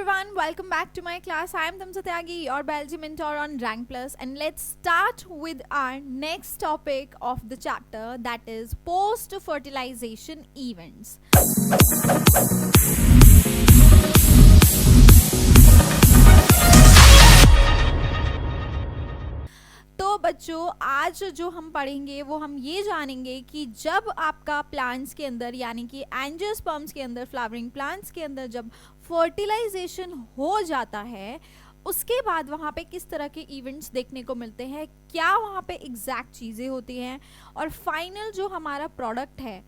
everyone, welcome back to my class. I am Tamsa Tyagi, your biology mentor on Rank Plus, and let's start with our next topic of the chapter, that is post fertilization events. तो बच्चों, आज जो हम पढ़ेंगे वो हम ये जानेंगे कि जब आपका प्लांट्स के अंदर यानी कि एंजियोस्पर्म्स के अंदर, फ्लावरिंग प्लांट्स के अंदर जब फर्टिलाइजेशन हो जाता है, उसके बाद वहाँ पे किस तरह के इवेंट्स देखने को मिलते हैं, क्या वहाँ पे एग्जैक्ट चीज़ें होती हैं, और फाइनल जो हमारा प्रोडक्ट है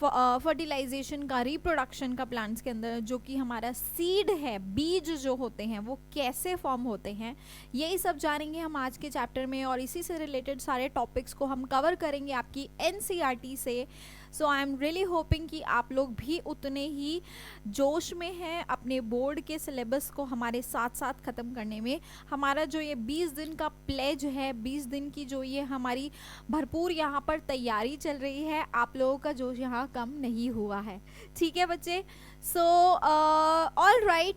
फर्टिलाइजेशन का, रिप्रोडक्शन का प्लांट्स के अंदर, जो कि हमारा सीड है, बीज जो होते हैं वो कैसे फॉर्म होते हैं, यही सब जानेंगे हम आज के चैप्टर में। और इसी से रिलेटेड सारे टॉपिक्स को हम कवर करेंगे आपकी एनसीईआरटी से। सो आई एम रियली होपिंग कि आप लोग भी उतने ही जोश में हैं अपने बोर्ड के सिलेबस को हमारे साथ साथ ख़त्म करने में। हमारा जो ये 20 दिन का प्लेज है, 20 दिन की जो ये हमारी भरपूर यहाँ पर तैयारी चल रही है, आप लोगों का जोश यहाँ कम नहीं हुआ है। ठीक है बच्चे? So all right.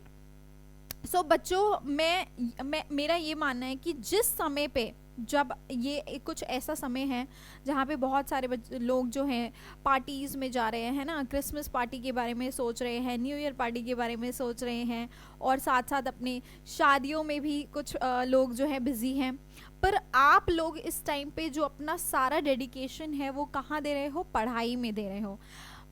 सो बच्चों, मेरा ये मानना है कि जिस समय पे, जब ये कुछ ऐसा समय है जहाँ पे बहुत सारे लोग जो हैं पार्टीज़ में जा रहे हैं ना, क्रिसमस पार्टी के बारे में सोच रहे हैं, न्यू ईयर पार्टी के बारे में सोच रहे हैं, और साथ साथ अपने शादियों में भी कुछ लोग जो हैं बिज़ी हैं। पर आप लोग इस टाइम पे जो अपना सारा डेडिकेशन है वो कहाँ दे रहे हो? पढ़ाई में दे रहे हो।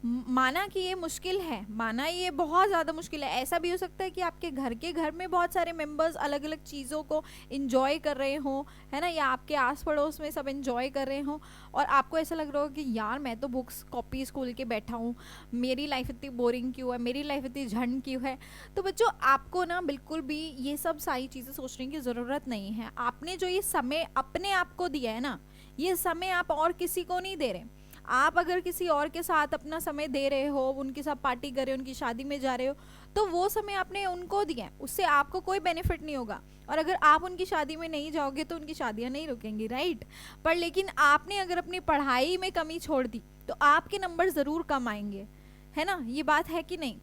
माना कि ये मुश्किल है, माना ये बहुत ज़्यादा मुश्किल है, ऐसा भी हो सकता है कि आपके घर में बहुत सारे मेंबर्स अलग अलग चीज़ों को इंजॉय कर रहे हों, है ना, या आपके आस पड़ोस में सब इंजॉय कर रहे हों, और आपको ऐसा लग रहा हो कि यार मैं तो बुक्स कॉपीज खोल के बैठा हूँ, मेरी लाइफ इतनी बोरिंग क्यों है, मेरी लाइफ इतनी झंड क्यों है। तो बच्चों, आपको ना बिल्कुल भी ये सब सारी चीज़ें सोचने की ज़रूरत नहीं है। आपने जो ये समय अपने आप को दिया है ना, ये समय आप और किसी को नहीं दे रहे। आप अगर किसी और के साथ अपना समय दे रहे हो, उनके साथ पार्टी कर रहे हो, उनकी शादी में जा रहे हो, तो वो समय आपने उनको दिया है, उससे आपको कोई बेनिफिट नहीं होगा। और अगर आप उनकी शादी में नहीं जाओगे तो उनकी शादियां नहीं रुकेंगी, राइट? पर लेकिन आपने अगर अपनी पढ़ाई में कमी छोड़ दी तो आपके नंबर ज़रूर कम आएंगे, है ना? ये बात है कि नहीं?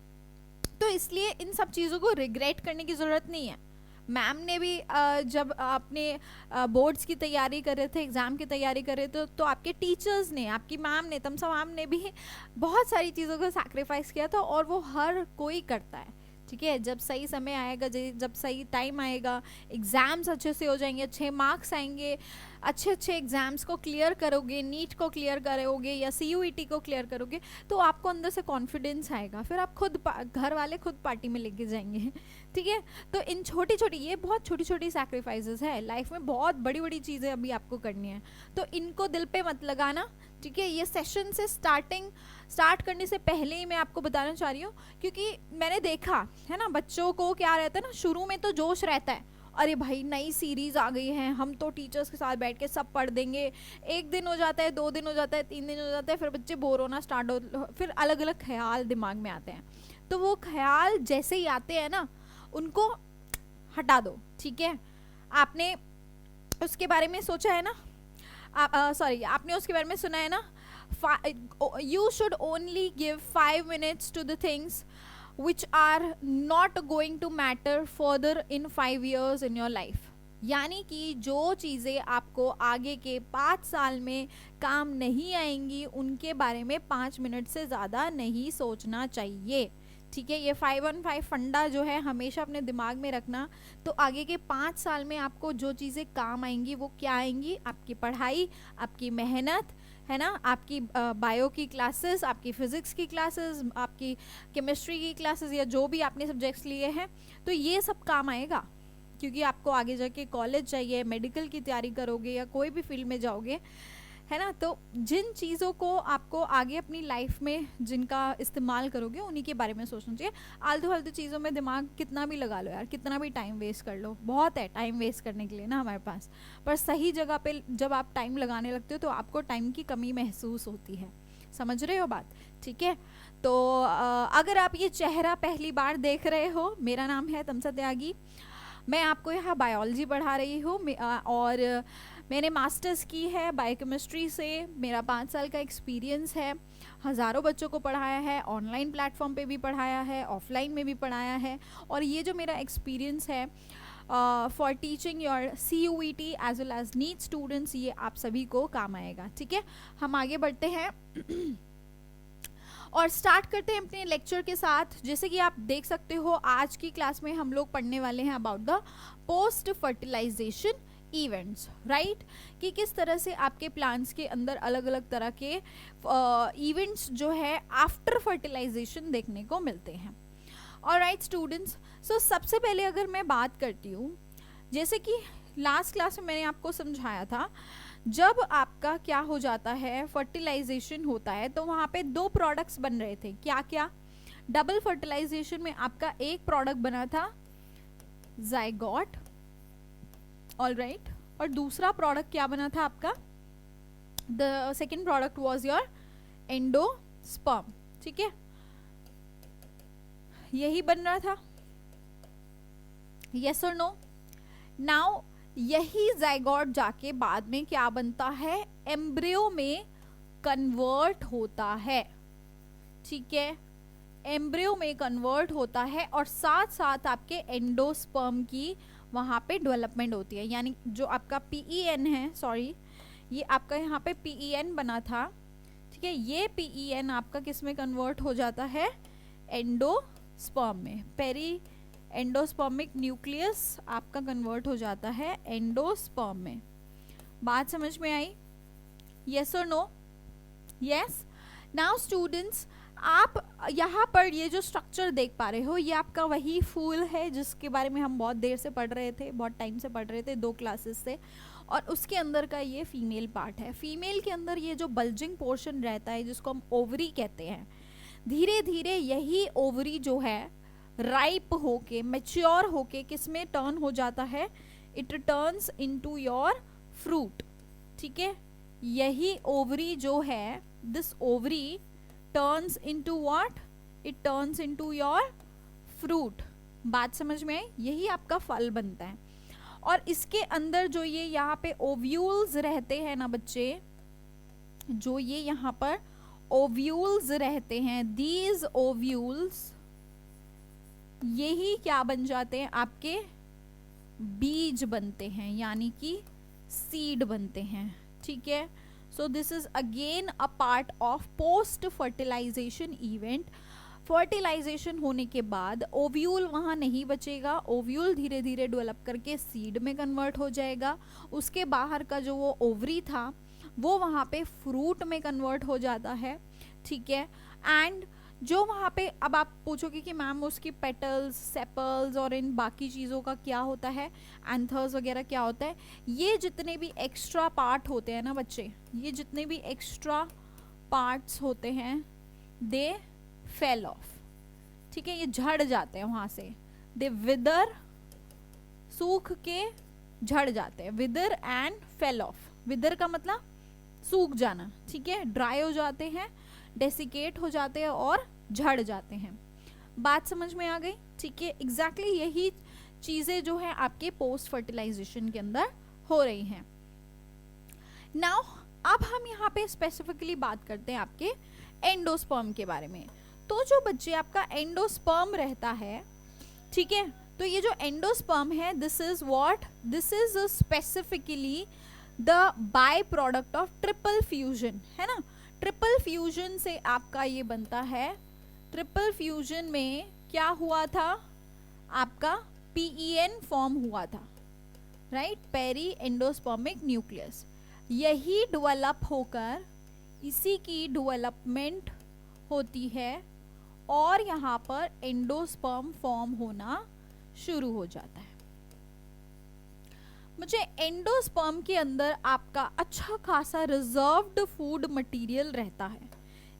तो इसलिए इन सब चीज़ों को रिग्रेट करने की ज़रूरत नहीं है। मैम ने भी जब अपने बोर्ड्स की तैयारी कर रहे थे, एग्ज़ाम की तैयारी कर रहे थे, तो आपके टीचर्स ने, आपकी मैम ने, तमसा मैम ने भी बहुत सारी चीज़ों को सैक्रिफाइस किया था, और वो हर कोई करता है। ठीक है? जब सही समय आएगा, जब सही टाइम आएगा, एग्ज़ाम्स अच्छे से हो जाएंगे, अच्छे मार्क्स आएंगे, अच्छे अच्छे एग्ज़ाम्स को क्लियर करोगे, नीट को क्लियर करोगे या CUET को क्लियर करोगे, तो आपको अंदर से कॉन्फिडेंस आएगा, फिर आप खुद, घर वाले खुद पार्टी में लेके जाएंगे। ठीक है? तो इन छोटी छोटी, ये बहुत छोटी छोटी सैक्रिफाइसेस है, लाइफ में बहुत बड़ी बड़ी चीज़ें अभी आपको करनी है, तो इनको दिल पे मत लगाना। ठीक है? ये सेशन से स्टार्ट करने से पहले ही मैं आपको बताना चाह रही हूँ, क्योंकि मैंने देखा है ना, बच्चों को क्या रहता है ना, शुरू में तो जोश रहता है, अरे भाई नई सीरीज़ आ गई है, हम तो टीचर्स के साथ बैठ के सब पढ़ देंगे। 1 दिन हो जाता है, 2 दिन हो जाता है, 3 दिन हो जाता है, फिर बच्चे बोर होना स्टार्ट हो, फिर अलग अलग ख्याल दिमाग में आते हैं। तो वो ख्याल जैसे ही आते हैं ना, उनको हटा दो। ठीक है? आपने उसके बारे में सोचा है ना, सॉरी, आपने उसके बारे में सुना है ना, you should only give 5 minutes to the things which are not going to matter further in 5 years in your life। यानी कि जो चीज़ें आपको आगे के 5 साल में काम नहीं आएंगी, उनके बारे में 5 मिनट से ज़्यादा नहीं सोचना चाहिए। ठीक है? ये 5-on-5 फंडा जो है हमेशा अपने दिमाग में रखना। तो आगे के 5 साल में आपको जो चीज़ें काम आएंगी वो क्या आएंगी? आपकी पढ़ाई, आपकी मेहनत, है ना, आपकी बायो की क्लासेस, आपकी फ़िज़िक्स की क्लासेस, आपकी केमिस्ट्री की क्लासेस, या जो भी आपने सब्जेक्ट्स लिए हैं, तो ये सब काम आएगा, क्योंकि आपको आगे जाके कॉलेज चाहिए, मेडिकल की तैयारी करोगे या कोई भी फील्ड में जाओगे, है ना? तो जिन चीज़ों को आपको आगे अपनी लाइफ में जिनका इस्तेमाल करोगे, उन्हीं के बारे में सोचना चाहिए। आलतू फालतू चीज़ों में दिमाग कितना भी लगा लो यार, कितना भी टाइम वेस्ट कर लो, बहुत है टाइम वेस्ट करने के लिए ना हमारे पास, पर सही जगह पे जब आप टाइम लगाने लगते हो तो आपको टाइम की कमी महसूस होती है। समझ रहे हो बात? ठीक है? तो अगर आप ये चेहरा पहली बार देख रहे हो, मेरा नाम है तमसा त्यागी, मैं आपको यहाँ बायोलॉजी पढ़ा रही हूँ, और मैंने मास्टर्स की है बायोकेमिस्ट्री से, मेरा 5 साल का एक्सपीरियंस है, हज़ारों बच्चों को पढ़ाया है, ऑनलाइन प्लेटफॉर्म पे भी पढ़ाया है, ऑफलाइन में भी पढ़ाया है। और ये जो मेरा एक्सपीरियंस है for teaching your CUET as well as NEET students, ये आप सभी को काम आएगा। ठीक है, हम आगे बढ़ते हैं और स्टार्ट करते हैं अपने लेक्चर के साथ। जैसे कि आप देख सकते हो आज की क्लास में हम लोग पढ़ने वाले हैं about the post fertilization events, right, कि किस तरह से आपके प्लांट्स के अंदर अलग अलग तरह के इवेंट्स जो है आफ्टर फर्टिलाइजेशन देखने को मिलते हैं। ऑलराइट स्टूडेंट्स, सो सबसे पहले अगर मैं बात करती हूँ, जैसे कि लास्ट क्लास में मैंने आपको समझाया था, जब आपका क्या हो जाता है, फर्टिलाइजेशन होता है, तो वहाँ पे 2 प्रोडक्ट्स बन रहे थे। क्या क्या? डबल फर्टिलाइजेशन में आपका एक प्रोडक्ट बना था जाइगोट, ऑलराइट, और दूसरा प्रोडक्ट क्या बना था आपका? The second product was your endosperm. ठीक है, यही बन रहा था, यस और नो? नाउ यही जाइगोट जाके बाद में क्या बनता है? एम्ब्रियो में कन्वर्ट होता है। ठीक है, एम्ब्रियो में कन्वर्ट होता है और साथ साथ आपके एंडोस्पर्म की वहाँ पे डेवलपमेंट होती है। यानी जो आपका PEN है, सॉरी, ये आपका यहाँ पे PEN बना था, ठीक है, ये PEN आपका किस में कन्वर्ट हो जाता है? एंडोस्पर्म में। पेरी एंडोस्पर्मिक न्यूक्लियस आपका कन्वर्ट हो जाता है एंडोस्पर्म में। बात समझ में आई? यस और नो? यस। नाउ स्टूडेंट्स, आप यहाँ पर ये जो स्ट्रक्चर देख पा रहे हो, ये आपका वही फूल है जिसके बारे में हम बहुत देर से पढ़ रहे थे, बहुत टाइम से पढ़ रहे थे, 2 क्लासेस से। और उसके अंदर का ये फीमेल पार्ट है। फीमेल के अंदर ये जो बल्जिंग पोर्शन रहता है, जिसको हम ओवरी कहते हैं, धीरे धीरे यही ओवरी जो है राइप होके, मैच्योर होके किस में टर्न हो जाता है? It turns into your fruit. ठीक है, यही ओवरी जो है, this ovary turns into what? It turns into your fruit. बात समझ में आई? यही आपका फल बनता है। और इसके अंदर जो ये यहाँ पे ओव्यूल्स रहते हैं ना बच्चे, जो ये यहाँ पर ओव्यूल्स रहते हैं, दीज ओव्यूल्स, यही क्या बन जाते हैं? आपके बीज बनते हैं, यानी कि सीड बनते हैं। ठीक है, so this is again a part of post fertilization event. Fertilization होने के बाद ओव्यूल वहाँ नहीं बचेगा, ओव्यूल धीरे धीरे डेवलप करके सीड में कन्वर्ट हो जाएगा। उसके बाहर का जो वो ओवरी था वो वहाँ पे फ्रूट में कन्वर्ट हो जाता है। ठीक है, एंड जो वहाँ पे, अब आप पूछोगे कि मैम उसकी पेटल्स, सेपल्स और इन बाकी चीज़ों का क्या होता है, एंथर्स वगैरह क्या होता है, ये जितने भी एक्स्ट्रा पार्ट होते हैं ना बच्चे, ये जितने भी एक्स्ट्रा पार्ट्स होते हैं, दे फेल ऑफ। ठीक है, ये झड़ जाते हैं वहाँ से, दे विदर, सूख के झड़ जाते हैं, विदर एंड फेल ऑफ। विदर का मतलब सूख जाना, ठीक है, ड्राई हो जाते हैं, डेसिकेट हो जाते हैं और झड़ जाते हैं। बात समझ में आ गई? ठीक है, एग्जैक्टली यही चीजें जो है आपके पोस्ट फर्टिलाइजेशन के अंदर हो रही हैं। नाउ अब हम यहाँ पे स्पेसिफिकली बात करते हैं आपके एंडोस्पर्म के बारे में। तो जो बच्चे आपका एंडोस्पर्म रहता है, ठीक है, तो ये जो एंडोस्पर्म है, this is what? This is specifically the by product of triple fusion, है ना। ट्रिपल फ्यूजन से आपका ये बनता है, ट्रिपल फ्यूजन में क्या हुआ था? आपका PEN फॉर्म हुआ था, राइट, पेरी एंडोस्पर्मिक न्यूक्लियस। यही डेवलप होकर इसी की डेवलपमेंट होती है और यहाँ पर एंडोस्पर्म फॉर्म होना शुरू हो जाता है। मुझे एंडोस्पर्म के अंदर आपका अच्छा खासा रिजर्व्ड फूड मटेरियल रहता है।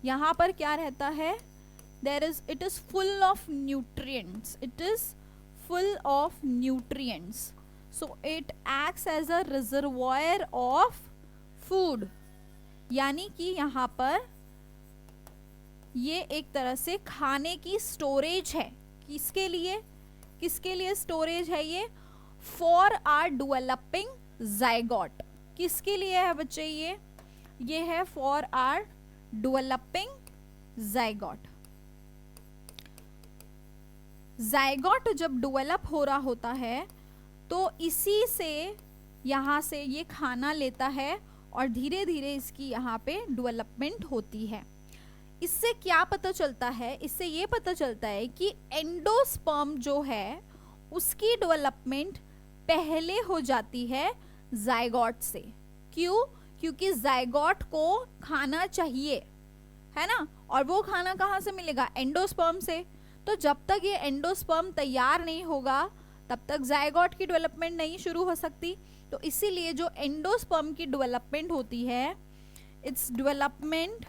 यहाँ पर क्या रहता है? it is full of nutrients. It is full of nutrients. So it acts as a reservoir of food. यानी कि यहाँ पर ये एक तरह से खाने की स्टोरेज है। किसके लिए स्टोरेज है ये? For our developing zygote. किसके लिए है बच्चे? ये है for our developing zygote. Zygote जब डेवलप हो रहा होता है तो इसी से यहाँ से ये खाना लेता है और धीरे धीरे इसकी यहाँ पे डेवलपमेंट होती है। इससे क्या पता चलता है? इससे ये पता चलता है कि एंडोस्पर्म जो है उसकी डेवलपमेंट पहले हो जाती है जाइगोट से। क्यों? क्योंकि जाइगोट को खाना चाहिए, है ना, और वो खाना कहाँ से मिलेगा? एंडोस्पर्म से। तो जब तक ये एंडोस्पर्म तैयार नहीं होगा तब तक जाइगोट की डेवलपमेंट नहीं शुरू हो सकती। तो इसीलिए जो एंडोस्पर्म की डेवलपमेंट होती है, its development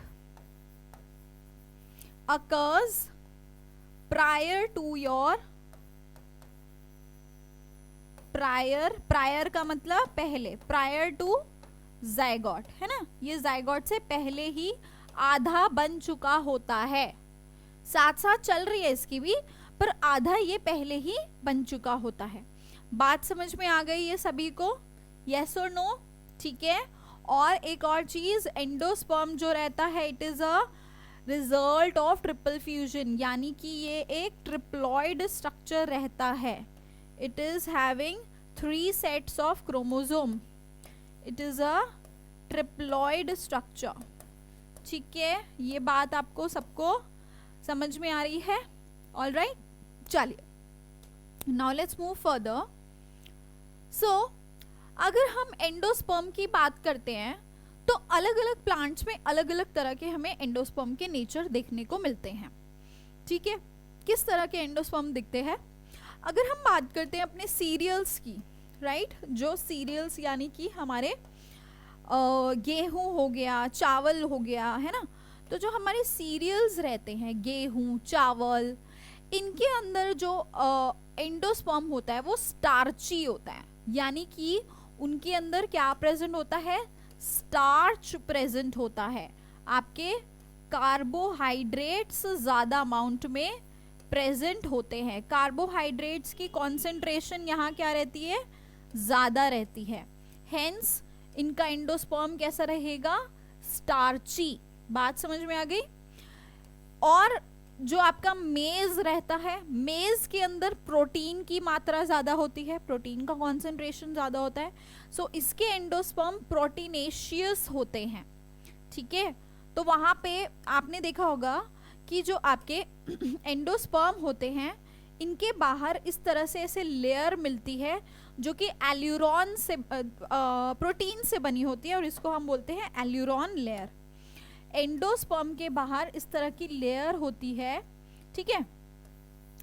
occurs prior to your prior का मतलब पहले, prior to zygote, है ना, ये zygote से पहले ही आधा बन चुका होता है। साथ साथ चल रही है इसकी भी, पर आधा ये पहले ही बन चुका होता है। बात समझ में आ गई ये सभी को? यस और नो? ठीक है। और एक और चीज, एंडोस्पर्म जो रहता है it is a result of triple fusion, यानी कि ये एक ट्रिप्लॉइड स्ट्रक्चर रहता है। It is having 3 sets of chromosome. It is a triploid structure. ठीक है, ये बात आपको सबको समझ में आ रही है? ऑल राइट, चलिए नाउ लेट्स मूव फर्दर। सो अगर हम एंडोस्पर्म की बात करते हैं तो अलग अलग प्लांट्स में अलग अलग तरह के हमें एंडोस्पर्म के नेचर देखने को मिलते हैं। ठीक है, किस तरह के एंडोस्पर्म दिखते हैं? अगर हम बात करते हैं अपने सीरियल्स की, राइट, जो सीरियल्स यानी कि हमारे गेहूं हो गया, चावल हो गया, है ना, तो जो हमारे सीरियल्स रहते हैं, गेहूं, चावल, इनके अंदर जो एंडोस्पर्म होता है वो स्टार्ची होता है, यानी कि उनके अंदर क्या प्रेजेंट होता है? स्टार्च प्रेजेंट होता है। आपके कार्बोहाइड्रेट्स ज्यादा अमाउंट में प्रेजेंट होते हैं। कार्बोहाइड्रेट्स की कॉन्सेंट्रेशन यहाँ क्या रहती है? ज्यादा रहती है। हेंस इनका एंडोस्पर्म कैसा रहेगा? स्टार्ची। बात समझ में आ गई? और जो आपका मेज रहता है, मेज के अंदर प्रोटीन की मात्रा ज्यादा होती है, प्रोटीन का कॉन्सेंट्रेशन ज्यादा होता है। सो इसके एंडोस्पर्म प्रोटीनेशियस होते हैं। ठीक है, तो वहां पे आपने देखा होगा कि जो आपके एंडोस्पर्म होते हैं इनके बाहर इस तरह से ऐसे लेयर मिलती है जो कि एल्यूरॉन से प्रोटीन से बनी होती है, और इसको हम बोलते हैं एल्यूरॉन लेयर। एंडोस्पर्म के बाहर इस तरह की लेयर होती है। ठीक है,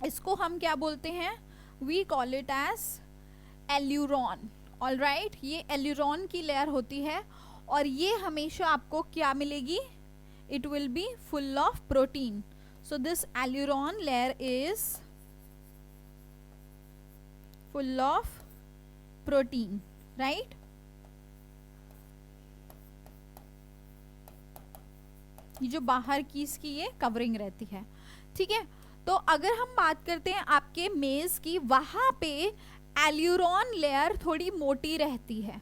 इसको हम क्या बोलते हैं? We call it as aleurone. All right, ये एल्यूरॉन की लेयर होती है और ये हमेशा आपको क्या मिलेगी? It will be full of protein. So this aleurone layer is full of protein, right. ये जो बाहर की इसकी ये कवरिंग रहती है। ठीक है, तो अगर हम बात करते हैं आपके मेज की, वहां पे एल्यूरॉन लेयर थोड़ी मोटी रहती है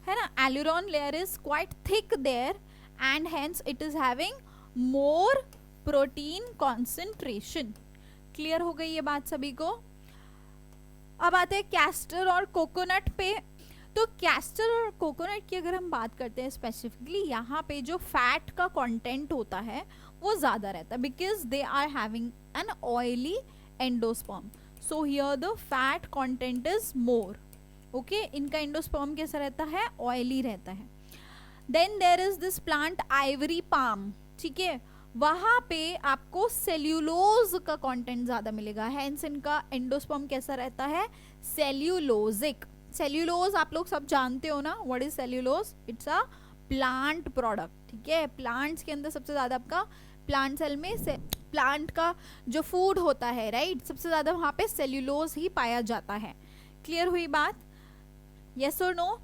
ना। Aleurone layer is quite thick there and hence it is having more protein concentration. Clear हो गई ये बात सभी को? अब आते हैं कैस्टर और कोकोनट पे। तो कैस्टर और कोकोनट की अगर हम बात करते हैं स्पेसिफिकली, यहाँ पे जो फैट का कंटेंट होता है वो ज्यादा रहता है, because they are having an oily endosperm. So here the fat content is more. Okay, इनका एंडोस्पर्म कैसा रहता है? ऑयली रहता है। Then there is this plant ivory palm. ठीक है, वहां पे आपको सेल्यूलोज का कंटेंट ज्यादा मिलेगा, हेंस इनका एंडोस्पर्म कैसा रहता है? सेल्यूलोजिक। सेल्यूलोज आप लोग सब जानते हो ना, what is cellulose? It's a plant product. ठीक है, प्लांट्स के अंदर सबसे ज्यादा आपका प्लांट सेल में से प्लांट का जो फूड होता है, राइट, सबसे ज्यादा वहां पे सेल्यूलोज ही पाया जाता है। क्लियर हुई बात? यस और no?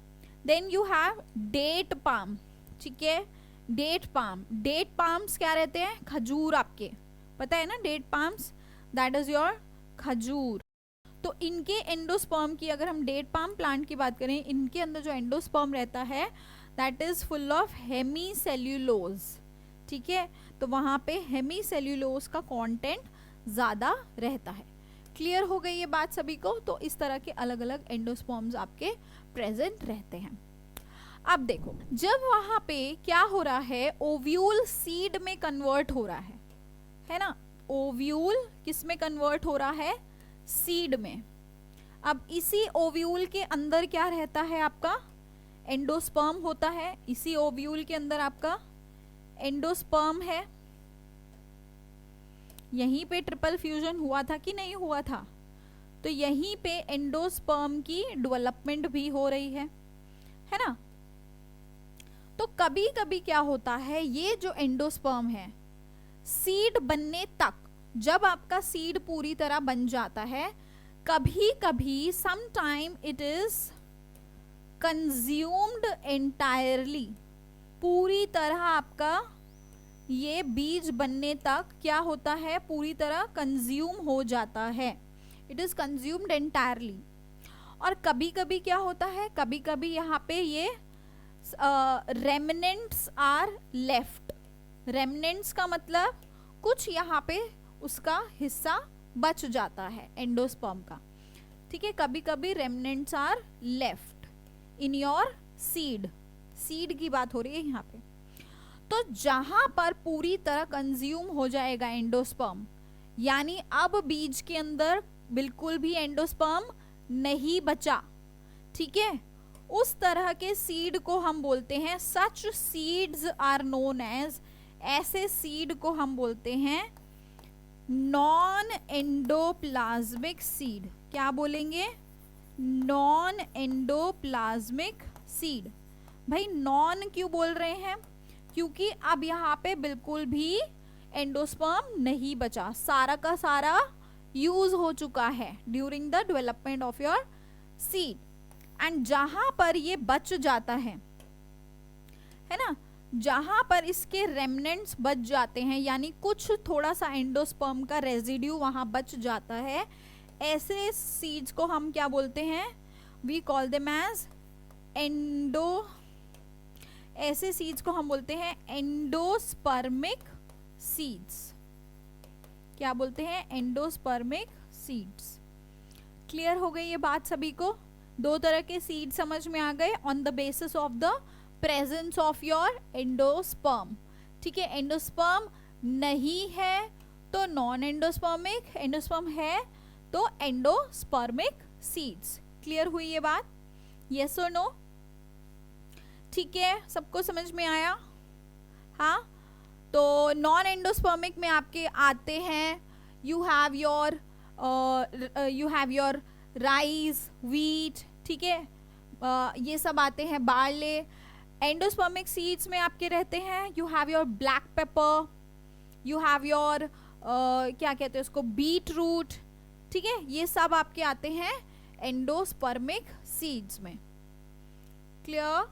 Then you have date palm. ठीक है, डेट पाम। डेट पाम्स क्या रहते हैं? खजूर। आपके पता है ना date palms, that is your खजूर। तो इनके एंडोस्पर्म की अगर हम डेट पाम प्लांट की बात करें, इनके अंदर जो एंडोस्पर्म रहता है that is full of hemicellulose, ठीक है। तो वहां पे हेमीसेल्यूलोज का कंटेंट ज्यादा रहता है। क्लियर हो गई ये बात सभी को? तो इस तरह के अलग अलग एंडोस्पर्म्स आपके प्रेजेंट रहते हैं। अब देखो, जब वहां पे क्या हो रहा है, ओव्यूल सीड में कन्वर्ट हो रहा है ना। ओव्यूल किस में कन्वर्ट हो रहा है? सीड में। अब इसी ओव्यूल के अंदर क्या रहता है आपका? एंडोस्पर्म होता है। इसी ओव्यूल के अंदर आपका एंडोस्पर्म है। यहीं पे ट्रिपल फ्यूजन हुआ था कि नहीं हुआ था? तो यहीं पे एंडोस्पर्म की डेवलपमेंट भी हो रही है ना। तो कभी कभी क्या होता है, ये जो एंडोस्पर्म है सीड बनने तक, जब आपका सीड पूरी तरह बन जाता है, कभी कभी sometime it is consumed entirely, पूरी तरह आपका ये बीज बनने तक क्या होता है, पूरी तरह कंज्यूम हो जाता है। It is consumed entirely. और कभी कभी क्या होता है, कभी कभी यहाँ पे ये रेमिनेंट्स आर लेफ्ट। रेमिनेंट्स का मतलब कुछ यहाँ पे उसका हिस्सा बच जाता है एंडोस्पर्म का, ठीक है। कभी कभी remnants are left in your seed, seed की बात हो रही है यहाँ पे। तो जहां पर पूरी तरह कंज्यूम हो जाएगा एंडोस्पर्म, यानी अब बीज के अंदर बिल्कुल भी एंडोस्पर्म नहीं बचा, ठीक है, उस तरह के सीड को हम बोलते हैं, सच सीड्स आर नोन एज, ऐसे सीड को हम बोलते हैं नॉन एंडोप्लाज्मिक सीड। क्या बोलेंगे? Non endoplasmic seed. भाई नॉन क्यों बोल रहे हैं? क्योंकि अब यहाँ पे बिल्कुल भी एंडोस्पर्म नहीं बचा, सारा का सारा यूज हो चुका है during the development of your seed. And जहां पर ये बच जाता है ना, जहां पर इसके रेमिनेंट्स बच जाते हैं, यानी कुछ थोड़ा सा एंडोस्पर्म का रेजिड्यू वहां बच जाता है, ऐसे सीड्स को हम क्या बोलते हैं? वी कॉल देम एज ऐसे सीड्स को हम बोलते हैं एंडोस्पर्मिक सीड्स। क्या बोलते हैं? Endospermic seeds. क्लियर हो गई ये बात सभी को? दो तरह के सीड समझ में आ गए on the basis of the presence of your endosperm, ठीक है। एंडोस्पर्म नहीं है तो नॉन एंडोस्पर्मिक, एंडोस्पर्म है तो एंडोस्पर्मिक सीड्स। क्लियर हुई ये बात? यस और नो? ठीक है, सबको समझ में आया? हाँ, तो नॉन एंडोस्पर्मिक में आपके आते हैं, you have your rice, wheat, ठीक है, ये सब आते हैं, बार्ले। एंडोस्पर्मिक सीड्स में आपके रहते हैं, you have your black pepper, you have your क्या कहते हैं उसको, बीट रूट, ठीक है, ये सब आपके आते हैं एंडोस्पर्मिक सीड्स में। क्लियर?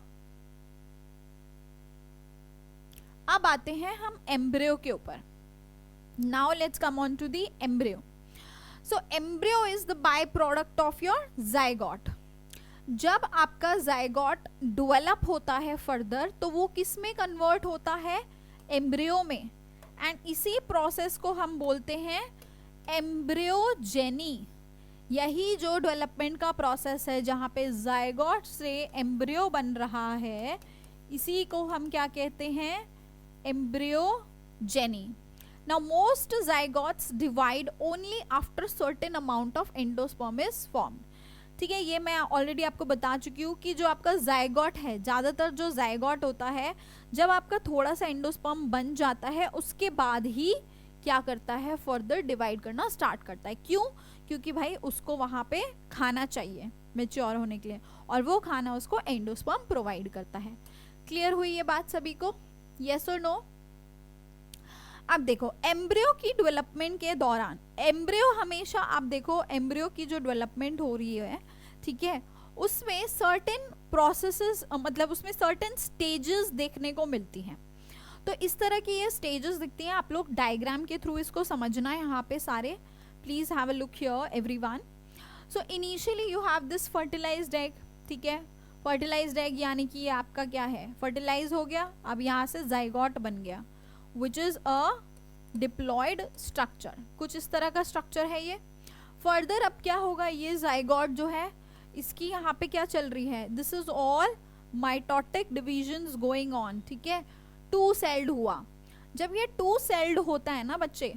अब आते हैं हम एम्ब्रियो के ऊपर। Now let's come on to the embryo. So embryo is the by product of your zygote. जब आपका जाइगोट डेवलप होता है फर्दर, तो वो किस में कन्वर्ट होता है? एम्ब्रियो में। एंड इसी प्रोसेस को हम बोलते हैं एम्ब्रियोजेनी। यही जो डेवलपमेंट का प्रोसेस है, जहाँ पे जाइगोट से एम्ब्रियो बन रहा है, इसी को हम क्या कहते हैं? Embryogeny. Now most zygotes divide only after certain amount of endosperm is formed. ठीक है, ये मैं ऑलरेडी आपको बता चुकी हूँ कि जो आपका जाइगोट है, ज़्यादातर जो जाइगोट होता है, जब आपका थोड़ा सा एंडोस्पर्म बन जाता है, उसके बाद ही क्या करता है? फर्दर डिवाइड करना स्टार्ट करता है। क्यों? क्योंकि भाई उसको वहाँ पे खाना चाहिए मैच्योर होने के लिए, और वो खाना उसको एंडोस्पर्म प्रोवाइड करता है। क्लियर हुई ये बात सभी को? यस और नो? अब देखो, एम्ब्रियो की डेवलपमेंट के दौरान, एम्ब्रियो हमेशा आप देखो, एम्ब्रियो की जो डेवलपमेंट हो रही है, ठीक है, उसमें सर्टेन प्रोसेसेस, मतलब उसमें सर्टेन स्टेजेस देखने को मिलती हैं। तो इस तरह की ये स्टेजेस दिखती हैं, आप लोग डायग्राम के थ्रू इसको समझना है यहाँ पे सारे। Please have a look here everyone. So initially you have this fertilized egg, ठीक है, फर्टिलाइज्ड एग यानी कि ये आपका क्या है, फर्टिलाइज हो गया, अब यहाँ से जाइगोट बन गया, which is a diploid structure, कुछ इस तरह का स्ट्रक्चर है ये। फर्दर अब क्या होगा, ये जाइगोट जो है इसकी यहाँ पे क्या चल रही है, this is all mitotic divisions going on, ठीक है, टू सेल्ड हुआ। जब ये टू सेल्ड होता है ना बच्चे,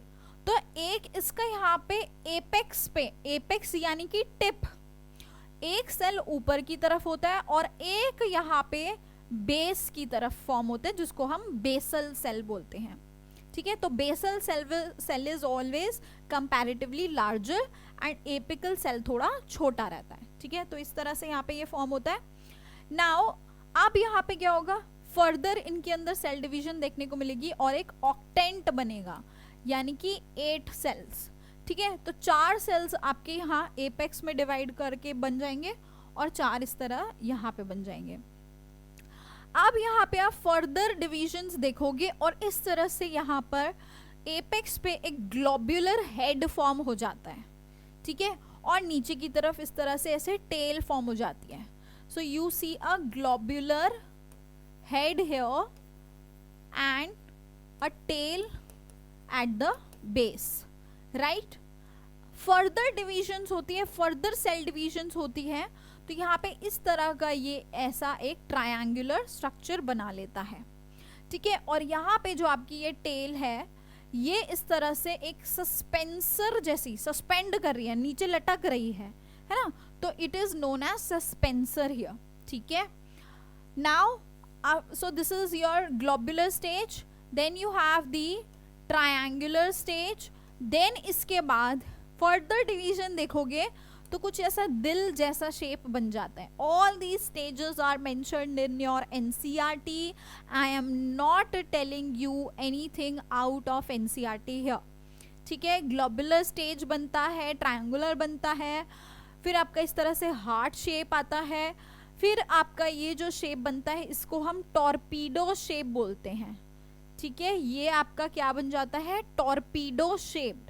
तो एक इसका यहाँ पे एपेक्स यानी कि टिप, एक सेल ऊपर की तरफ होता है और एक यहाँ पे बेस की तरफ फॉर्म होता है जिसको हम बेसल सेल बोलते हैं, ठीक है। तो basal cell is always comparatively larger and apical cell थोड़ा छोटा रहता है, ठीक है। तो इस तरह से यहाँ पे ये फॉर्म होता है। नाउ अब यहाँ पे क्या होगा, फर्दर इनके अंदर सेल डिवीजन देखने को मिलेगी और एक ऑक्टेंट बनेगा, यानी कि 8 सेल्स, ठीक है। तो 4 सेल्स आपके यहाँ एपेक्स में डिवाइड करके बन जाएंगे और 4 इस तरह यहाँ पे बन जाएंगे। अब यहाँ पे आप फर्दर डिविजन्स देखोगे और इस तरह से यहाँ पर एपेक्स पे एक ग्लोब्यूलर हेड फॉर्म हो जाता है, ठीक है, और नीचे की तरफ इस तरह से ऐसे टेल फॉर्म हो जाती है। So you see a globular head here and a tail at the base, right? further divisions होती है, further cell divisions होती है, तो यहाँ पे इस तरह का ये ऐसा एक ट्रायंगुलर स्ट्रक्चर बना लेता है, ठीक है। और यहाँ पे जो आपकी ये टेल है ये इस तरह से एक सस्पेंसर जैसी सस्पेंड कर रही है, नीचे लटक रही है ना, तो it is known as suspensor here, ठीक है। Now so this is your globular stage, then you have the triangular stage, then इसके बाद further division देखोगे तो कुछ ऐसा दिल जैसा शेप बन जाता है। all these stages are mentioned in your NCERT. I am not telling you anything out of NCERT here, ठीक है। ग्लोबुलर स्टेज बनता है, ट्रायंगुलर बनता है, फिर आपका इस तरह से हार्ट शेप आता है, फिर आपका ये जो शेप बनता है इसको हम टॉर्पीडो शेप बोलते हैं, ठीक है। ये आपका क्या बन जाता है, torpedo shaped,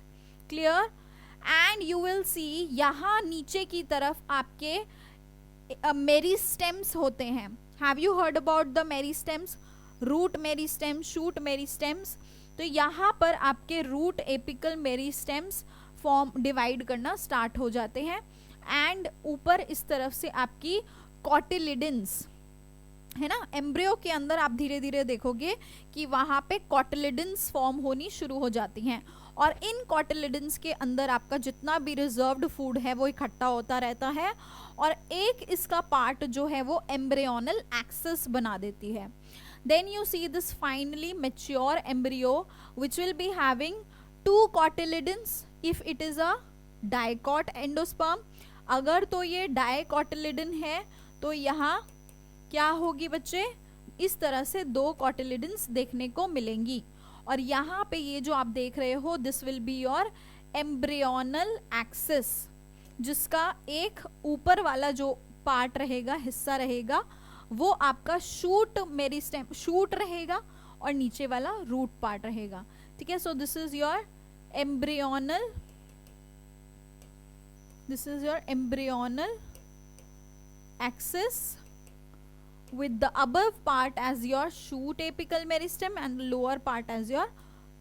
clear. And you will see यहाँ नीचे की तरफ आपके मेरिस्टेम्स होते हैं। Have you heard about the meristems, root meristem, shoot meristems. तो यहाँ पर आपके root apical meristems form divide करना स्टार्ट हो जाते हैं एंड ऊपर इस तरफ से आपकी कॉटिलिडन्स है ना, एम्ब्रियो के अंदर आप धीरे धीरे देखोगे कि वहां पे कॉटिलिडन्स फॉर्म होनी शुरू हो जाती हैं और इन कॉटिलिडन्स के अंदर आपका जितना भी रिजर्व्ड फूड है वो इकट्ठा होता रहता है और एक इसका पार्ट जो है वो एम्ब्रियोनल एक्सिस बना देती है। Then you see this finally mature embryo which will be having 2 cotyledons if it is a dicot endosperm. अगर तो ये डाइकॉटिलिडन है तो यहाँ क्या होगी बच्चे, इस तरह से 2 कॉटिलिडन्स देखने को मिलेंगी और यहाँ पे ये जो आप देख रहे हो this will be your embryonal axis, जिसका एक ऊपर वाला जो पार्ट रहेगा, हिस्सा रहेगा, वो आपका शूट मेरिस्टेम शूट रहेगा और नीचे वाला रूट पार्ट रहेगा, ठीक है। So this is your embryonal, this is your embryonal axis with the above part as your shoot apical meristem and lower part as your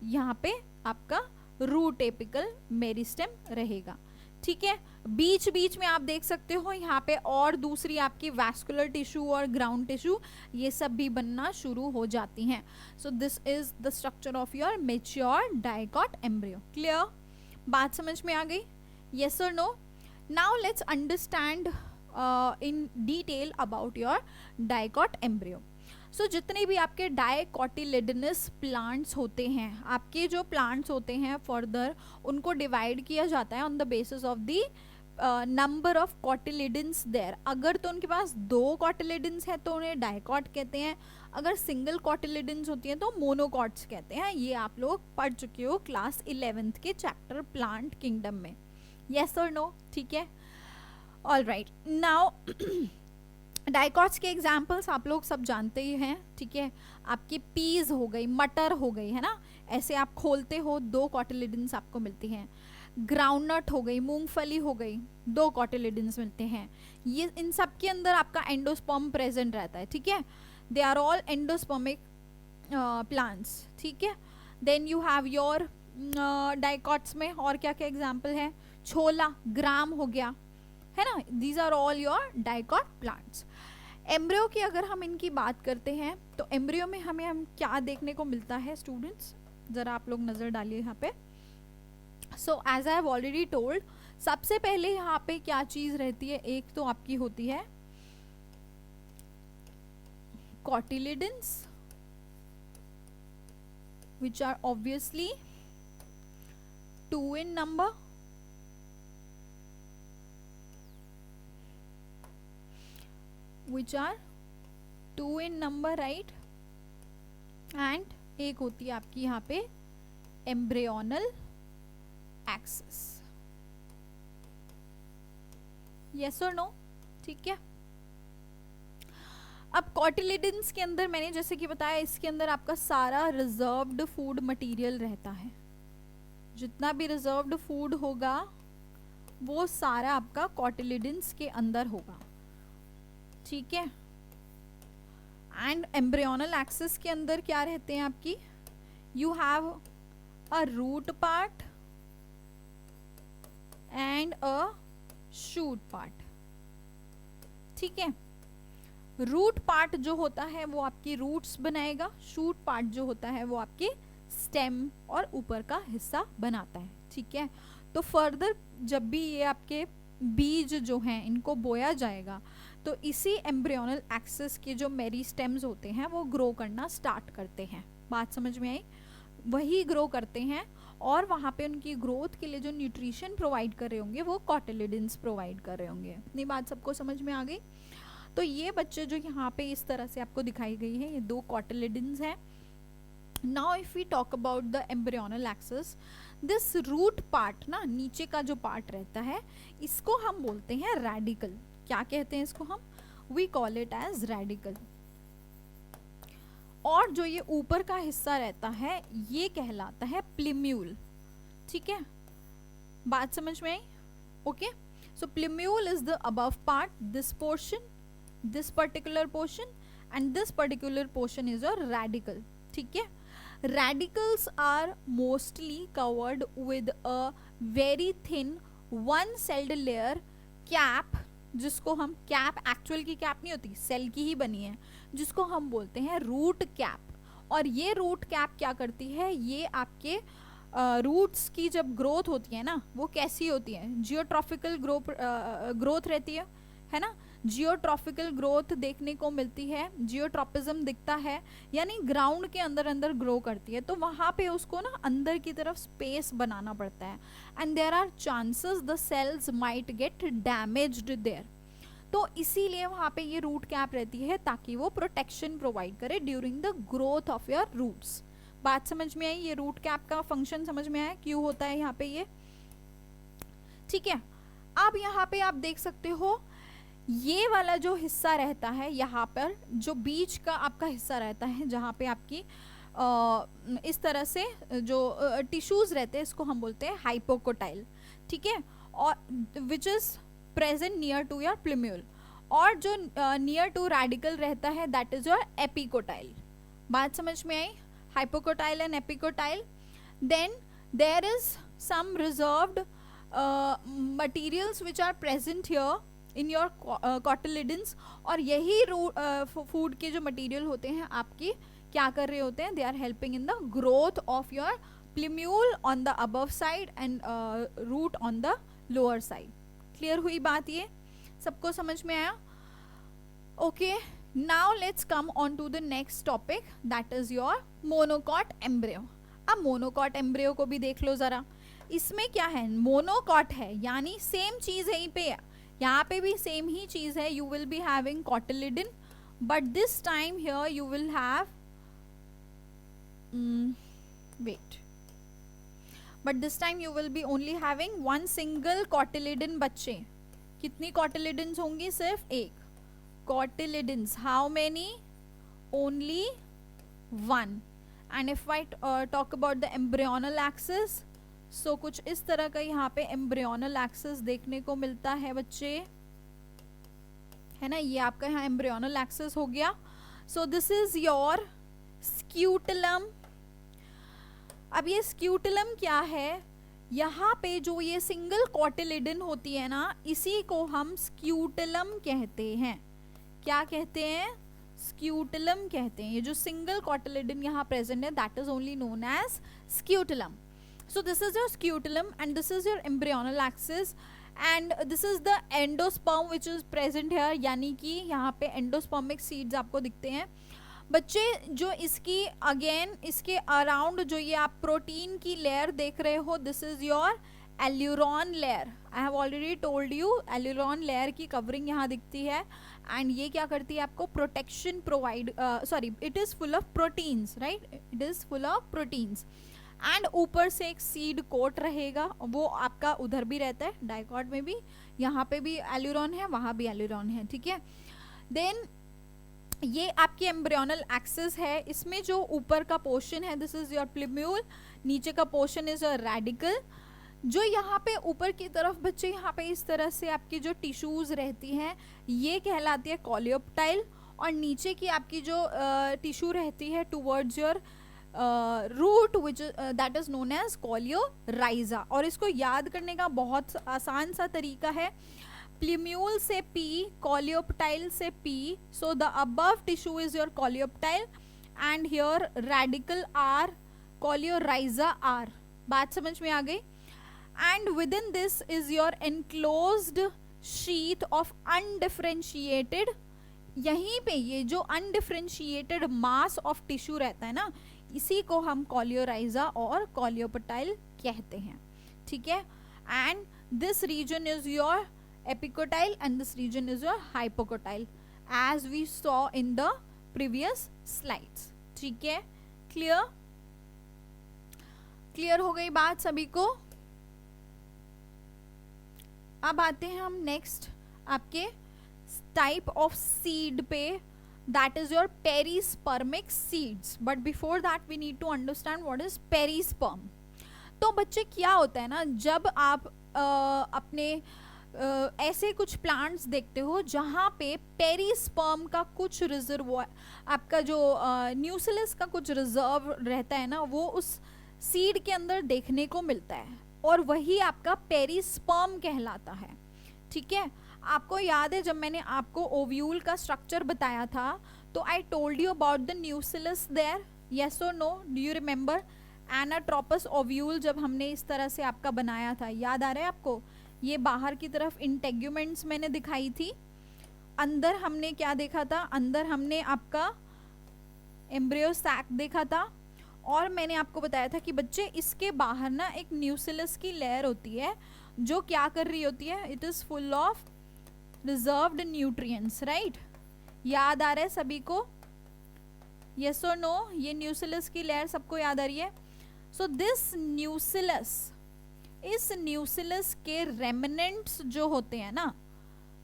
यहाँ पे आपका root apical meristem रहेगा, ठीक है। बीच बीच में आप देख सकते हो यहाँ पे और दूसरी आपकी वैस्कुलर टिश्यू और ग्राउंड टिश्यू ये सब भी बनना शुरू हो जाती हैं। सो this is the structure of your mature dicot embryo. Clear, बात समझ में आ गई? यस और no? Now let's understand in detail about your dicot embryo. So जितने भी आपके डाइकोटिलिडनस प्लांट्स होते हैं, आपके जो प्लांट्स होते हैं फर्दर उनको डिवाइड किया जाता है on the basis of the number of cotyledons there. अगर तो उनके पास 2 कॉटिलिडन्स है तो उन्हें डाइकॉट कहते हैं, अगर सिंगल कॉटिलिडन्स होती हैं तो मोनोकॉट्स कहते हैं। ये आप लोग पढ़ चुके हो क्लास 11th के चैप्टर प्लांट किंगडम में। यस और नो? ठीक है, ऑल राइट। नाउ डाइकॉट्स के एग्जाम्पल्स आप लोग सब जानते ही हैं, ठीक है। आपकी पीज हो गई, मटर हो गई, है ना, ऐसे आप खोलते हो 2 कॉटिलिडन्स आपको मिलती हैं। ग्राउंडनट हो गई, मूंगफली हो गई, 2 कॉटिलिडन्स मिलते हैं। ये इन सब के अंदर आपका एंडोस्पर्म प्रेजेंट रहता है, ठीक है। They are all endospermic plants, ठीक है। Then you have your dicots में और क्या क्या एग्जाम्पल है, छोला, ग्राम हो गया, है ना। These are all your dicot plants. Embryo की अगर हम इनकी बात करते हैं तो एम्ब्रियो में हमें हम क्या देखने को मिलता है स्टूडेंट्स, जरा आप लोग नजर डालिए यहाँ पे। So as I have already told, सबसे पहले यहाँ पे क्या चीज रहती है, एक तो आपकी होती है cotyledons which are obviously 2 in number, which are 2 in number, right? and एक होती है आपकी यहाँ पे एम्ब्रियोनल एक्सिस, यस और नो, ठीक है। अब कॉटिलिडन्स के अंदर मैंने जैसे कि बताया, इसके अंदर आपका सारा रिजर्व्ड फूड मटेरियल रहता है। जितना भी रिजर्व्ड फूड होगा वो सारा आपका कॉटिलिडन्स के अंदर होगा, ठीक है। एंड एम्ब्रियोनल एक्सिस के अंदर क्या रहते हैं आपकी, you have a root part and a shoot part, ठीक है। रूट पार्ट जो होता है वो आपकी रूट्स बनाएगा, शूट पार्ट जो होता है वो आपके स्टेम और ऊपर का हिस्सा बनाता है, ठीक है। तो फर्दर जब भी ये आपके बीज जो हैं इनको बोया जाएगा तो इसी एम्ब्रियोनल एक्सिस के जो मेरिस्टेम्स होते हैं वो ग्रो करना स्टार्ट करते हैं, बात समझ में आई, वही ग्रो करते हैं और वहाँ पे उनकी ग्रोथ के लिए जो न्यूट्रिशन प्रोवाइड कर रहे होंगे वो कॉटिलिडन्स प्रोवाइड कर रहे होंगे। इतनी बात सबको समझ में आ गई। तो ये बच्चे जो यहाँ पे इस तरह से आपको दिखाई गई है, ये 2 कॉटिलिडन्स हैं। Now if we talk about the embryonal axis, this root part ना, नीचे का जो पार्ट रहता है इसको हम बोलते हैं रेडिकल। क्या कहते हैं इसको हम, we call it as radicle. और जो ये ऊपर का हिस्सा रहता है ये कहलाता है प्लिम्यूल, ठीक है। बात समझ में आई, okay. So plumule is the above part, this portion, this particular portion and this particular portion is your radical, ठीक है। radicals are mostly covered with a very thin one celled layer cap, जिसको हम cap, actual की cap नहीं होती, cell की ही बनी है, जिसको हम बोलते हैं रूट कैप। और ये रूट कैप क्या करती है, ये आपके रूट्स की जब ग्रोथ होती है ना वो कैसी होती है, जियोट्रॉफिकल ग्रोथ रहती है ना। जियोट्रॉफिकल ग्रोथ देखने को मिलती है, जियोट्रॉपिज्म दिखता है, यानी ग्राउंड के अंदर अंदर ग्रो करती है, तो वहाँ पे उसको ना अंदर की तरफ स्पेस बनाना पड़ता है। And there are chances the cells might get damaged there, तो इसीलिए वहाँ पे ये रूट कैप रहती है ताकि वो प्रोटेक्शन प्रोवाइड करे during the growth of your roots. बात समझ में आई, ये रूट कैप का फंक्शन समझ में आया, क्यों होता है यहाँ पे ये, ठीक है। अब यहाँ पे आप देख सकते हो ये वाला जो हिस्सा रहता है, यहाँ पर जो बीच का आपका हिस्सा रहता है जहाँ पे आपकी इस तरह से जो टिश्यूज रहते हैं इसको हम बोलते हैं हाइपोकोटाइल, ठीक है। और which is present near to your plumule, और जो नियर टू रेडिकल रहता है दैट इज योर एपिकोटाइल। बात समझ में आई, hypocotyl and epicotyl. Then there is some reserved materials which are present here in your cotyledons, और यही फूड के जो मटेरियल होते हैं आपकी क्या कर रहे होते हैं, they are helping in the growth of your plumule on the above side and root on the lower side. Clear हुई बात, ये सबको समझ में आया, okay. Now let's come on to the next topic that is your monocot embryo. अब monocot embryo को भी देख लो जरा, इसमें क्या है, मोनोकॉट है यानी सेम चीज यहीं पे, यहाँ पे भी सेम ही चीज है, you will be having cotyledon, but this time here you will have wait, but this time you will be only having one single cotyledon. बच्चे कितनी कॉटिलिडन्स होंगी, सिर्फ एक cotyledons, how many, only one. And if I talk about the embryonal axis, so कुछ इस तरह का यहाँ पे एम्ब्रियोनल एक्सिस देखने को मिलता है बच्चे, है ना। ये आपका यहाँ एम्ब्रियोनल एक्सिस हो गया। So this is your scutellum. अब ये स्क्यूटलम क्या है, यहाँ पे जो ये सिंगल कॉटिलिडन होती है ना, इसी को हम स्क्यूटलम कहते हैं। क्या कहते हैं? स्क्यूटलम कहते हैं। ये जो सिंगल कॉटिलिडन यहाँ प्रेजेंट है, that is only known as scutellum. So this is your scutellum and this is your embryonal axis and this is the endosperm which is present here, यानी कि यहाँ पे एंडोस्पर्मिक सीड्स आपको दिखते हैं बच्चे। जो इसकी अगेन इसके अराउंड जो ये आप प्रोटीन की लेयर देख रहे हो, this is your aleurone layer. I have already told you, aleurone layer की कवरिंग यहाँ दिखती है एंड ये क्या करती है, आपको protection provide, sorry it is full of proteins, right, it is full of proteins. And ऊपर से एक सीड कोट रहेगा, वो आपका उधर भी रहता है डाइकॉट में भी, यहाँ पे भी एल्यूरॉन है, वहां भी एल्यूरॉन है, ठीक है। देन ये आपकी एम्ब्रियोनल एक्सिस है, इसमें जो ऊपर का पोर्शन है दिस इज योर प्लिम्यूल, नीचे का पोर्शन इज योर रेडिकल। जो यहाँ पे ऊपर की तरफ बच्चे यहाँ पे इस तरह से आपकी जो टिश्यूज रहती हैं ये कहलाती है कॉलियोप्टाइल, और नीचे की आपकी जो टिश्यू रहती है towards your root which that is known as coleorhiza. और इसको याद करने का बहुत आसान सा तरीका है, प्लिम्यूल से P, कॉलियोप्टाइल से P, so the above tissue is your coleoptile and here radical R, कॉलियोराइजा R। बात समझ में आ गई? and within this is your enclosed sheath of undifferentiated, यहीं पे ये जो undifferentiated mass of tissue रहता है ना, इसी को हम कॉलियोराइजा और कॉलियोप्टाइल कहते हैं, ठीक है। and this region is your epicotyle and this region is your hypocotyle as we saw in the previous slides, ठीक है। क्लियर? क्लियर हो गई बात सभी को? अब आते हैं हम नेक्स्ट आपके टाइप ऑफ सीड पे, that is your perispermic seeds. But before that we need to understand what is perisperm. तो बच्चे क्या होता है ना, जब आप अपने ऐसे कुछ प्लांट्स देखते हो जहाँ पे पेरिस्पर्म का कुछ रिजर्व, आपका जो न्यूसिलस का कुछ रिजर्व रहता है ना, वो उस सीड के अंदर देखने को मिलता है और वही आपका पेरिस्पर्म कहलाता है, ठीक है। आपको याद है जब मैंने आपको ओव्यूल का स्ट्रक्चर बताया था तो I told you about the nucellus there, yes और no, do you remember? Anatropous ovule जब हमने इस तरह से आपका बनाया था, याद आ रहा है आपको? ये बाहर की तरफ इंटेग्यूमेंट्स मैंने दिखाई थी, अंदर हमने क्या देखा था? अंदर हमने आपका एम्ब्रियो सैक देखा था और मैंने आपको बताया था कि बच्चे इसके बाहर ना एक न्यूसिलस की लेयर होती है जो क्या कर रही होती है, it is full of reserved nutrients, right. याद आ रहा है सभी को? यस और नो? ये न्यूसिलस की लेयर सबको याद आ रही है? सो दिस न्यूसिलस, इस न्यूसिलस के रेमिनेंट्स जो होते हैं ना,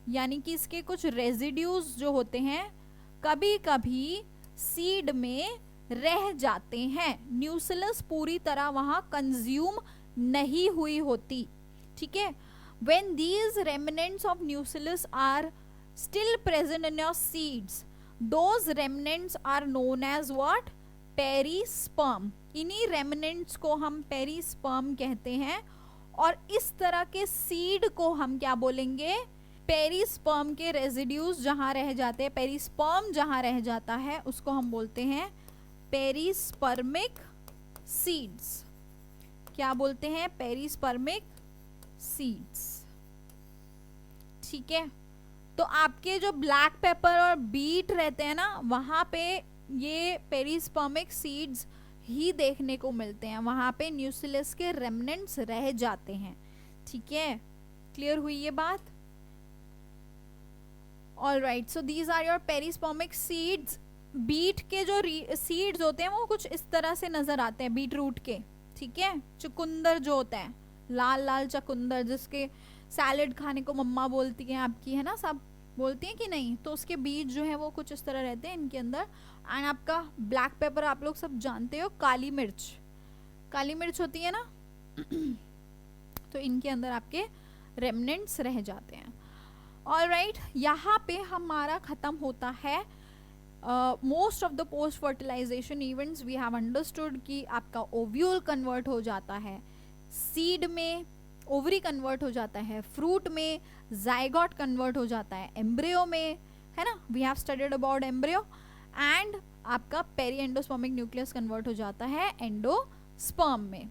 यानी कि इसके कुछ रेजिड्यूज जो होते हैं, कभी कभी सीड में रह जाते हैं। न्यूसिलस पूरी तरह वहां कंज्यूम नहीं हुई होती, ठीक है। when these remnants of nucellus are still present in your seeds, those remnants are known as what? Perisperm. इन्हीं remnants को हम पेरिस्पर्म कहते हैं और इस तरह के सीड को हम क्या बोलेंगे? पेरिस्पर्म के रेजिड्यूज जहां रह जाते हैं, पेरिस्पर्म जहां रह जाता है, उसको हम बोलते हैं पेरिस्पर्मिक सीड्स। क्या बोलते हैं? पेरिस्पर्मिक सीड्स, ठीक है। तो आपके जो ब्लैक पेपर और बीट रहते हैं ना, वहां पे ये पेरिस्पर्मिक सीड्स ही देखने को मिलते हैं, वहां पे न्यूसिलस के रेमनेंट्स रह जाते हैं, ठीक है। क्लियर हुई ये बात? All right, so these are your perispermic seeds. Beet के जो सीड्स होते हैं वो कुछ इस तरह से नजर आते हैं, बीट रूट के, ठीक है। चुकंदर जो होता है, लाल लाल चुकंदर, जिसके सैलेड खाने को मम्मा बोलती हैं आपकी, है ना, सब बोलती हैं कि नहीं, तो उसके बीज जो है वो कुछ इस तरह रहते हैं इनके अंदर। एंड आपका ब्लैक पेपर आप लोग सब जानते हो, काली मिर्च, काली मिर्च होती है ना, तो इनके अंदर आपके रेमनेंट्स रह जाते हैं। ऑलराइट, यहाँ पे हमारा खत्म होता है most of the post fertilization events. We have understood कि आपका ओव्यूल कन्वर्ट हो जाता है, सीड में ओवरी कन्वर्ट हो जाता है, फ्रूट में जाइगोट कन्वर्ट हो जाता है, एम्ब्रियो में, है ना, we have studied about embryo, and आपका पेरी एंडोस्पर्मिक न्यूक्लियस कन्वर्ट हो जाता है एंडोस्पर्म में।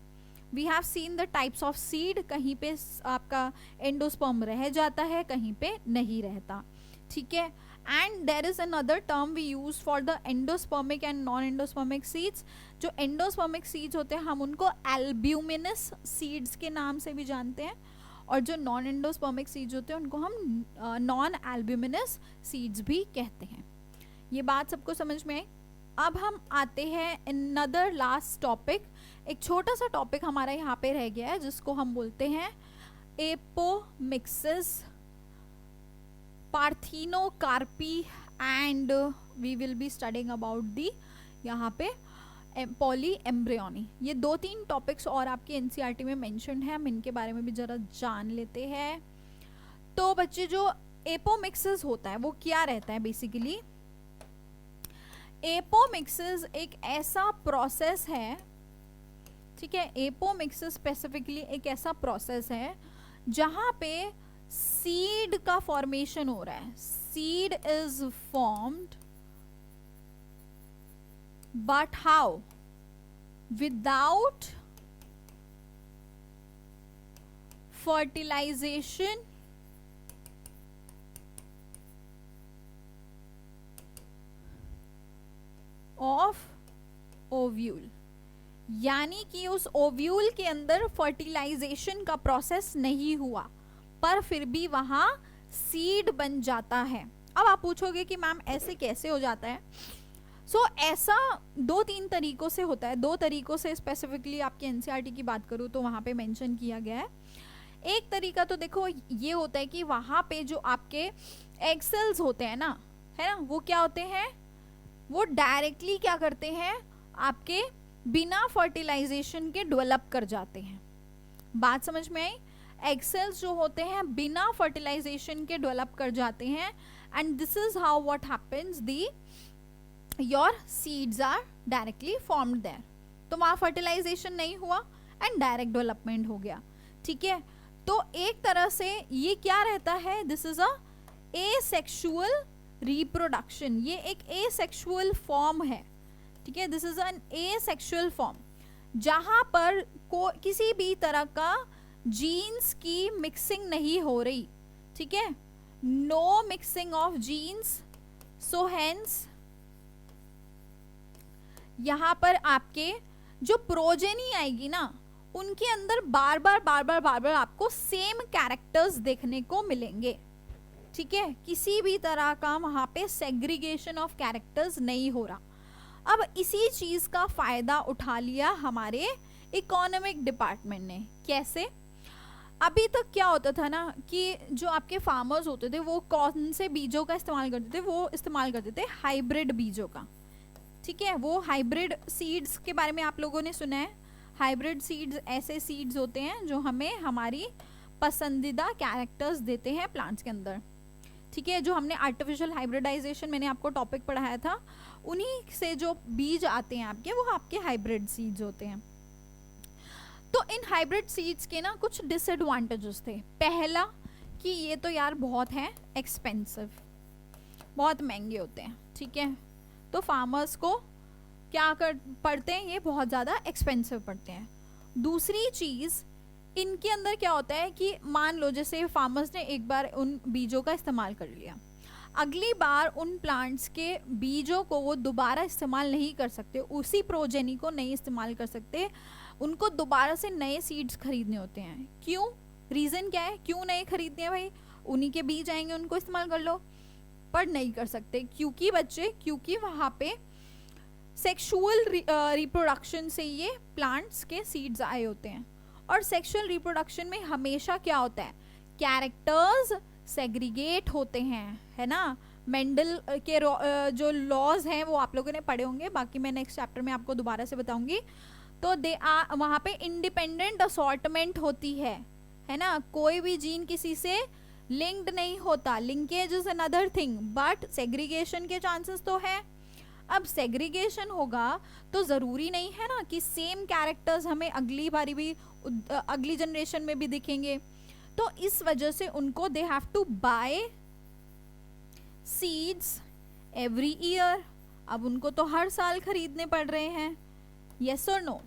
We have seen the types of seed, कहीं पे आपका एंडोस्पर्म रह जाता है, कहीं पे नहीं रहता, ठीक है। And there is another term we use for the endospermic and non endospermic seeds. जो एंडोस्पर्मिक सीड्स होते हैं हम उनको एल्ब्यूमिनस सीड्स के नाम से भी जानते हैं, और जो नॉन एंडोस्पर्मिक सीड्स होते हैं उनको हम नॉन एल्ब्यूमिनस सीड्स भी कहते हैं। ये बात सबको समझ में आई। अब हम आते हैं अनदर लास्ट टॉपिक। एक छोटा सा टॉपिक हमारा यहाँ पे रह गया है जिसको हम बोलते हैं apomixis, parthenocarpy, and we will be studying about the यहाँ पे पॉली एम्ब्रियोनी। ये 2-3 टॉपिक्स और आपके एनसीईआरटी में मेंशन्ड है, हम इनके बारे में भी जरा जान लेते हैं। तो बच्चे, जो एपोमिक्सिस होता है वो क्या रहता है बेसिकली? एपोमिक्सिस एक ऐसा प्रोसेस है, ठीक है, एपोमिक्सिस स्पेसिफिकली एक ऐसा प्रोसेस है जहां पे सीड का फॉर्मेशन हो रहा है। Seed is formed, but how? Without fertilization of ovule, यानी कि उस ओव्यूल के अंदर फर्टिलाइजेशन का प्रोसेस नहीं हुआ, पर फिर भी वहां सीड बन जाता है। अब आप पूछोगे कि मैम ऐसे कैसे हो जाता है? ऐसा 2-3 तरीकों से होता है। 2 तरीकों से स्पेसिफिकली आपके एनसीईआरटी की बात करूँ तो वहां पे मेंशन किया गया है। एक तरीका तो देखो ये होता है कि वहां पे जो आपके एग सेल्स होते हैं ना, है ना, वो क्या होते हैं, वो डायरेक्टली क्या करते हैं, आपके बिना फर्टिलाइजेशन के डेवलप कर जाते हैं। बात समझ में आई? एग सेल्स जो होते हैं बिना फर्टिलाइजेशन के डेवलप कर जाते हैं, and this is how what happens, the your seeds are directly formed there. तो वहां फर्टिलाइजेशन नहीं हुआ एंड डायरेक्ट डेवलपमेंट हो गया, ठीक है। तो एक तरह से ये क्या रहता है, this is a asexual reproduction, ये एक एसेक्सुअल फॉर्म है, ठीक है। This is an asexual form जहां पर किसी भी तरह का जीन्स की मिक्सिंग नहीं हो रही, ठीक है, no mixing of genes. So hence यहाँ पर आपके जो प्रोजेनी आएगी ना, उनके अंदर बार बार आपको सेम कैरेक्टर्स देखने को मिलेंगे, ठीक है। किसी भी तरह का वहां पे सेग्रीगेशन ऑफ कैरेक्टर्स नहीं हो रहा। अब इसी चीज का फायदा उठा लिया हमारे इकोनॉमिक डिपार्टमेंट ने। कैसे? अभी तक क्या होता था ना कि जो आपके फार्मर्स होते थे वो कौन से बीजों का इस्तेमाल करते थे, वो इस्तेमाल करते थे हाइब्रिड बीजों का, ठीक है। वो हाइब्रिड सीड्स के बारे में आप लोगों ने सुना है। हाइब्रिड सीड्स ऐसे सीड्स होते हैं जो हमें हमारी पसंदीदा कैरेक्टर्स देते हैं प्लांट्स के अंदर, ठीक है। जो हमने आर्टिफिशियल हाइब्रिडाइजेशन मैंने आपको टॉपिक पढ़ाया था, उन्हीं से जो बीज आते हैं आपके, वो आपके हाइब्रिड सीड्स होते हैं। तो इन हाइब्रिड सीड्स के ना कुछ डिसएडवांटेजेस थे। पहला कि ये तो यार बहुत है एक्सपेंसिव, बहुत महंगे होते हैं, ठीक है। तो फार्मर्स को क्या कर पड़ते हैं, ये बहुत ज़्यादा एक्सपेंसिव पड़ते हैं। दूसरी चीज़, इनके अंदर क्या होता है कि मान लो जैसे फार्मर्स ने एक बार उन बीजों का इस्तेमाल कर लिया, अगली बार उन प्लांट्स के बीजों को वो दोबारा इस्तेमाल नहीं कर सकते, उसी प्रोजेनी को नहीं इस्तेमाल कर सकते, उनको दोबारा से नए सीड्स खरीदने होते हैं। क्यों? रीज़न क्या है, क्यों नए खरीदने हैं भाई? उन्हीं के बीज आएंगे, उनको इस्तेमाल कर लो, पर नहीं कर सकते। क्योंकि बच्चे, क्योंकि वहाँ पे सेक्सुअल रिप्रोडक्शन से ये प्लांट्स के सीड्स आए होते हैं, और सेक्सुअल रिप्रोडक्शन में हमेशा क्या होता है, कैरेक्टर्स सेग्रीगेट होते हैं, है ना। मेंडल के जो लॉज हैं वो आप लोगों ने पढ़े होंगे, बाकी मैं नेक्स्ट चैप्टर में आपको दोबारा से बताऊंगी। तो दे आ वहाँ पे इंडिपेंडेंट असॉर्टमेंट होती है ना, कोई भी जीन किसी से लिंक्ड नहीं होता, linkage is another thing, but segregation के चांसेस तो है। अब सेग्रीगेशन होगा तो जरूरी नहीं है ना कि सेम कैरेक्टर्स हमें अगली बारी भी अगली जनरेशन में भी दिखेंगे, तो इस वजह से उनको they have to buy seeds every year. अब उनको तो हर साल खरीदने पड़ रहे हैं, यस और नो?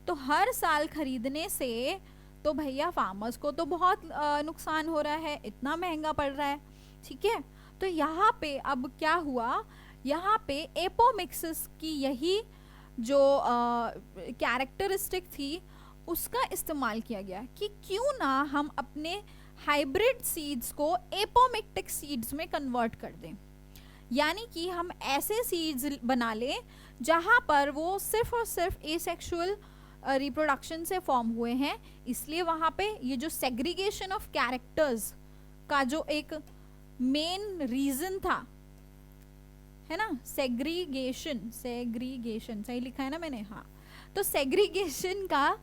तो हर साल खरीदने से तो भैया फार्मर्स को तो बहुत नुकसान हो रहा है, इतना महंगा पड़ रहा है, ठीक है। तो यहाँ पे अब क्या हुआ, यहाँ पे एपोमिक्सिस की यही जो कैरेक्टरिस्टिक थी उसका इस्तेमाल किया गया कि क्यों ना हम अपने हाइब्रिड सीड्स को एपोमिक्टिक सीड्स में कन्वर्ट कर दें, यानी कि हम ऐसे सीड्स बना लें जहाँ पर वो सिर्फ और सिर्फ एसेक्सुअल रिप्रोडक्शन से फॉर्म हुए हैं, इसलिए वहाँ पे ये जो सेग्रीगेशन ऑफ कैरेक्टर्स का जो एक मेन रीजन था, है ना, सेग्रीगेशन सही लिखा है ना मैंने, हाँ, तो सेग्रीगेशन का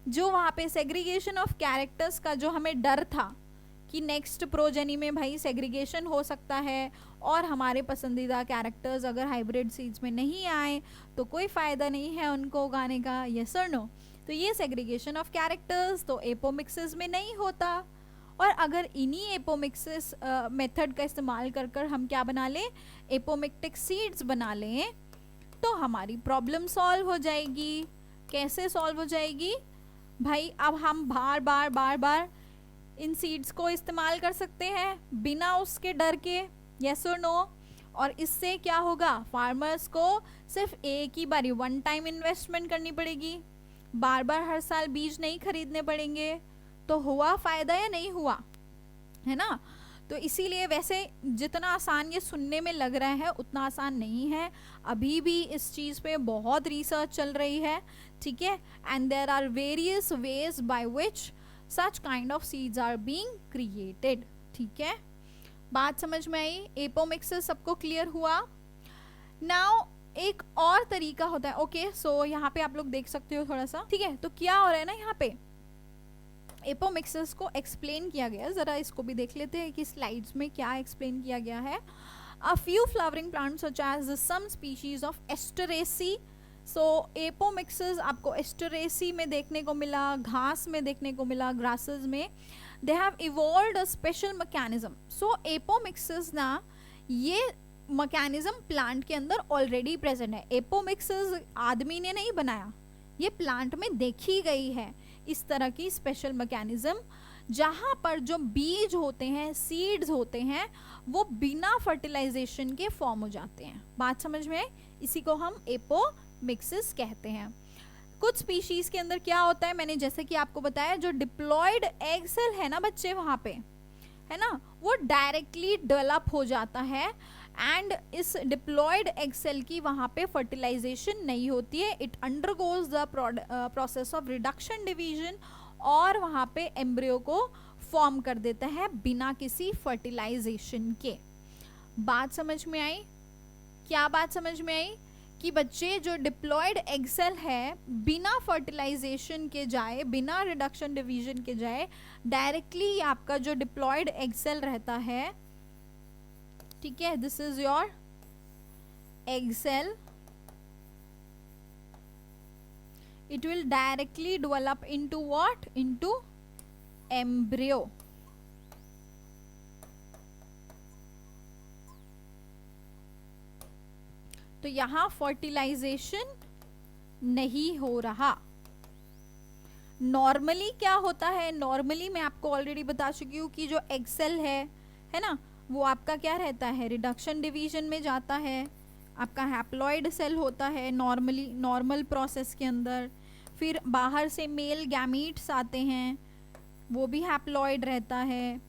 जो वहाँ पे सेग्रीगेशन ऑफ कैरेक्टर्स का जो हमें डर था कि नेक्स्ट प्रोजेनी में भाई सेग्रीगेशन हो सकता है और हमारे पसंदीदा कैरेक्टर्स अगर हाइब्रिड सीड्स में नहीं आए तो कोई फ़ायदा नहीं है उनको उगाने का, यस और नो? तो ये सेग्रीगेशन ऑफ कैरेक्टर्स तो एपोमिक्सिस में नहीं होता, और अगर इन्हीं एपोमिक्सिस मेथड का इस्तेमाल कर कर हम क्या बना लें, एपोमिक्टिक सीड्स बना लें, तो हमारी प्रॉब्लम सॉल्व हो जाएगी। कैसे सॉल्व हो जाएगी भाई? अब हम बार बार इन सीड्स को इस्तेमाल कर सकते हैं बिना उसके डर के, यस और नो? और इससे क्या होगा, फार्मर्स को सिर्फ एक ही बारी वन टाइम इन्वेस्टमेंट करनी पड़ेगी, बार बार हर साल बीज नहीं खरीदने पड़ेंगे। तो हुआ फायदा या नहीं हुआ, है ना? तो इसीलिए वैसे जितना आसान ये सुनने में लग रहा है उतना आसान नहीं है, अभी भी इस चीज़ पे बहुत रिसर्च चल रही है, ठीक है। And there are various ways by which such kind of seeds are being created, ठीक है। बात समझ में आई? एपोमिक्सिस सबको क्लियर हुआ? नाउ एक और तरीका होता है, ओके सो यहाँ पे आप लोग देख सकते हो थोड़ा सा, ठीक है। तो क्या हो रहा है ना, यहाँ पे एपोमिक्सिस को एक्सप्लेन किया गया, जरा इसको भी देख लेते हैं कि स्लाइड्स में क्या एक्सप्लेन किया गया है। A few flowering plants such as some species of Asteraceae, so apomixis आपको एस्टरेसी में देखने को मिला, घास में देखने को मिला, ग्रासेस में, they have evolved a special mechanism. So apomixis ना, ये मैकेनिज्म प्लांट के अंदर ऑलरेडी प्रेजेंट है, एपोमिक्सिस आदमी ने नहीं बनाया, ये प्लांट में देखी गई है इस तरह की स्पेशल मैकेनिज्म, जहां पर जो बीज होते हैं, सीड्स होते हैं, वो बिना फर्टिलाइजेशन के फॉर्म हो जाते हैं। बात समझ में? इसी को हम एपोमिक्सिस कहते हैं। कुछ स्पीशीज के अंदर क्या होता है, मैंने जैसे कि आपको बताया, जो डिप्लॉयड एग सेल है ना बच्चे वहां पे, है ना, वो डायरेक्टली डेवलप हो जाता है, एंड इस डिप्लॉयड एग सेल की वहाँ पे फर्टिलाइजेशन नहीं होती है, it undergoes the process of reduction division, और वहाँ पे एम्ब्रियो को फॉर्म कर देता है बिना किसी फर्टिलाइजेशन के। बात समझ में आई? क्या बात समझ में आई? कि बच्चे जो डिप्लॉयड एग सेल है बिना फर्टिलाइजेशन के जाए, बिना रिडक्शन डिवीजन के जाए, डायरेक्टली आपका जो डिप्लॉयड एग सेल रहता है, ठीक है, this is your egg cell, it will directly develop into what? Into embryo. तो यहां फर्टिलाइजेशन नहीं हो रहा। नॉर्मली क्या होता है, नॉर्मली मैं आपको ऑलरेडी बता चुकी हूँ कि जो एग सेल है ना, वो आपका क्या रहता है, रिडक्शन डिवीजन में जाता है, आपका हैप्लॉइड सेल होता है नॉर्मली, नॉर्मल प्रोसेस के अंदर। फिर बाहर से मेल गैमीट्स आते हैं, वो भी हैप्लॉइड रहता है।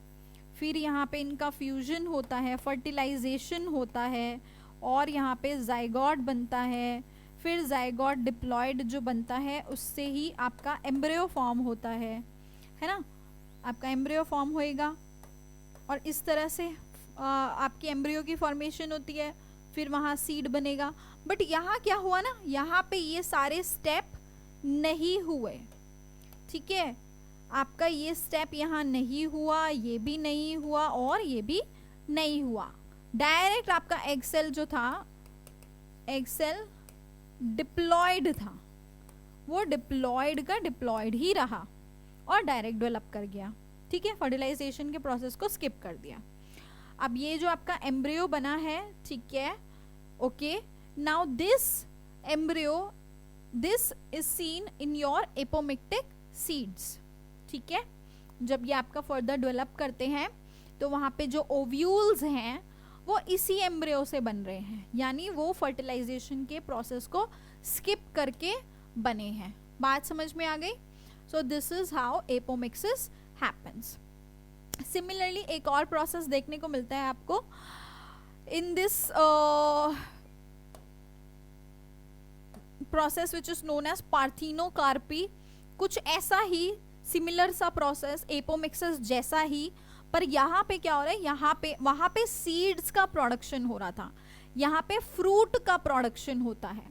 फिर यहाँ पे इनका फ्यूजन होता है, फर्टिलाइजेशन होता है, और यहाँ पे जाइगोट बनता है। फिर जाइगोट डिप्लॉयड जो बनता है उससे ही आपका एम्ब्रियो फॉर्म होता है ना, आपका एम्ब्रियो फॉर्म होएगा, और इस तरह से आपकी एम्ब्रियो की फॉर्मेशन होती है, फिर वहाँ सीड बनेगा। बट यहाँ क्या हुआ ना, यहाँ पे ये सारे स्टेप नहीं हुए, ठीक है, आपका ये स्टेप यहाँ नहीं हुआ, ये भी नहीं हुआ और ये भी नहीं हुआ, डायरेक्ट आपका एग सेल जो था, एग सेल डिप्लॉयड था, वो डिप्लॉयड का डिप्लॉयड ही रहा और डायरेक्ट डेवलप कर गया, ठीक है, फर्टिलाइजेशन के प्रोसेस को स्किप कर दिया। अब ये जो आपका एम्ब्रियो बना है, ठीक है, okay, now this embryo, this is seen in your apomictic seeds, ठीक है, जब ये आपका फर्दर डेवलप करते हैं तो वहां पे जो ओव्यूल्स हैं वो इसी एम्ब्रियो से बन रहे हैं, यानी वो फर्टिलाइजेशन के प्रोसेस को स्किप करके बने हैं। बात समझ में आ गई? So this is how apomixis happens. Similarly एक और प्रोसेस देखने को मिलता है आपको in this process which is known as parthenocarpy, कुछ ऐसा ही सिमिलर सा प्रोसेस एपोमिक्सिस जैसा ही, पर यहाँ पे क्या हो रहा है, यहाँ पे वहां पे सीड्स का प्रोडक्शन हो रहा था, यहाँ पे फ्रूट का प्रोडक्शन होता है,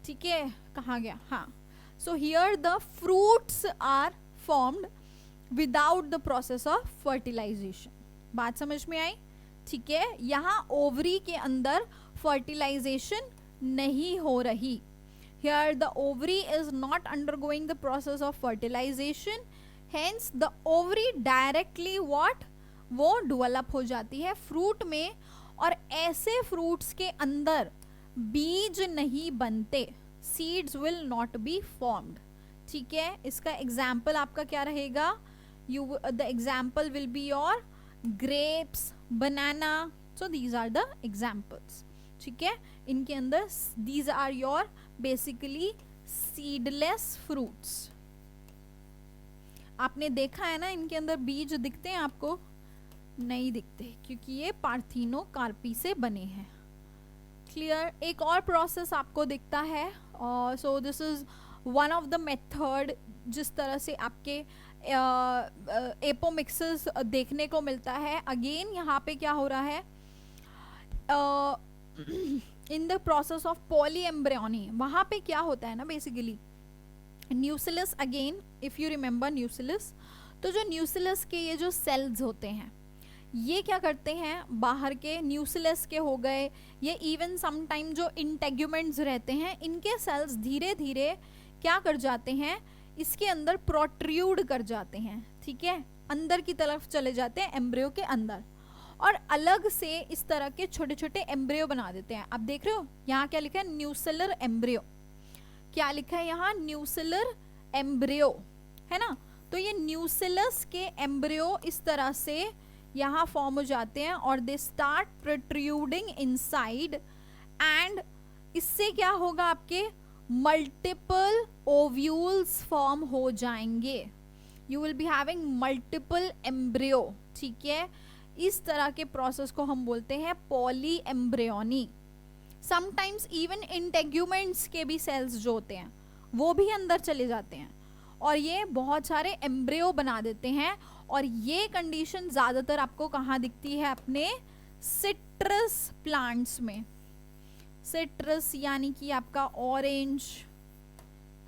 ठीक है, कहाँ गया, हाँ, so here the fruits are formed without the process of fertilization. बात समझ में आई? ठीक है, यहाँ ओवरी के अंदर फर्टिलाइजेशन नहीं हो रही, here the ovary is not undergoing the process of fertilization, hence the ovary directly what, वो डेवलप हो जाती है फ्रूट में, और ऐसे फ्रूट्स के अंदर बीज नहीं बनते, seeds will not be formed, ठीक है। इसका एग्जाम्पल आपका क्या रहेगा, the example will be your grapes, banana, so these are the examples, ठीक है। इनके अंदर these are your basically seedless fruits. आपने देखा है ना, इनके अंदर बीज दिखते हैं आपको? नहीं दिखते, क्योंकि ये पार्थिनोकार्पी से बने हैं। क्लियर? एक और प्रोसेस आपको दिखता है, so this is one of the method जिस तरह से आपके एपोमिक्सिस देखने को मिलता है। अगेन यहाँ पे क्या हो रहा है, in the process of polyembryony, वहां पे क्या होता है ना, basically न्यूसिलस, again if you remember न्यूसिलस, तो जो न्यूसिलस के ये जो सेल्स होते हैं, ये क्या करते हैं, बाहर के न्यूसिलस के हो गए, ये इवन समटाइम जो इंटेग्यूमेंट्स रहते हैं, इनके सेल्स धीरे धीरे क्या कर जाते हैं, इसके अंदर प्रोट्रूड कर जाते हैं, ठीक है, अंदर की तरफ चले जाते हैं एम्ब्रियो के अंदर, और अलग से इस तरह के छोटे छोटे एम्ब्रियो बना देते हैं। आप देख रहे हो यहाँ क्या लिखा है, न्यूसेलर एम्ब्रियो, क्या लिखा है यहाँ, न्यूसेलर एम्ब्रियो, है ना। तो ये न्यूसिलस के एम्ब्रियो इस तरह से यहाँ फॉर्म हो जाते हैं, और they start protruding inside, and इससे क्या होगा, आपके मल्टीपल ओव्यूल्स फॉर्म हो जाएंगे, you will be having multiple embryo, ठीक है। इस तरह के प्रोसेस को हम बोलते हैं poly embryony. Sometimes even integuments के भी सेल्स जो होते हैं वो भी अंदर चले जाते हैं, और ये बहुत सारे एम्ब्रियो बना देते हैं, और ये कंडीशन ज़्यादातर आपको कहाँ दिखती है, अपने सिट्रस प्लांट्स में। सिट्रस यानी कि आपका ऑरेंज